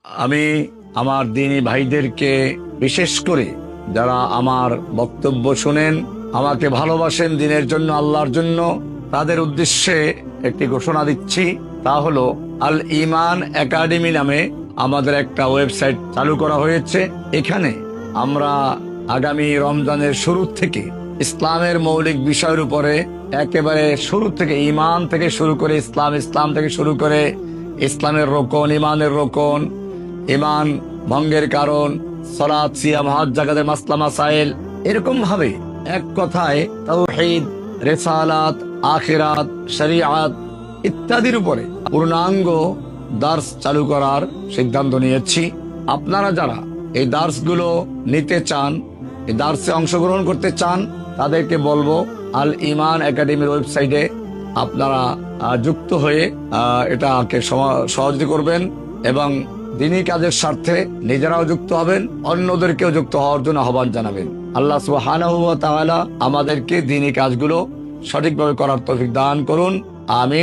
আমি আমার দিনী ভাইদেরকে, বিশেষ করে যারা আমার বক্তব্য শুনেন, আমাকে ভালোবাসেন দিনের জন্য, আল্লাহর জন্য, তাদের উদ্দেশ্যে একটি ঘোষণা দিচ্ছি। তা হলো আল ঈমান একাডেমি নামে আমাদের একটা ওয়েবসাইট চালু করা হয়েছে। এখানে আমরা আগামী রমজানের শুরু থেকে ইসলামের মৌলিক বিষয়ের উপরে একেবারে শুরু থেকে, ঈমান থেকে শুরু করে ইসলাম থেকে শুরু করে ইসলামের রোকন, ঈমানের রোকন, ঈমান ভঙ্গের কারণ, সালাত, সিয়াম, হজ, যাকাতের মাসলা মাসাইল, এরকম ভাবে এক কথায় তাওহীদ, রিসালাত, আখিরাত, শরিয়াত ইত্যাদির উপরে পূর্ণাঙ্গ দার্স চালু করার সিদ্ধান্ত নিয়েছি। আপনারা যারা এই দার্সগুলো নিতে চান, এই দার্সে অংশগ্রহণ করতে চান, তাদেরকে বলবো আল ঈমান একাডেমির ওয়েবসাইটে আপনারা যুক্ত হয়ে এটাকে সহযোগিতা করবেন এবং দিনী কাজের স্বার্থে নিজেরাও যুক্ত হবেন, অন্যদেরকেও যুক্ত হওয়ার জন্য আহ্বান জানাবেন। আল্লাহ সুবহানাহু ওয়া তাআলা আমাদেরকে দিনী কাজগুলো সঠিকভাবে করার তৌফিক দান করুন। আমিন।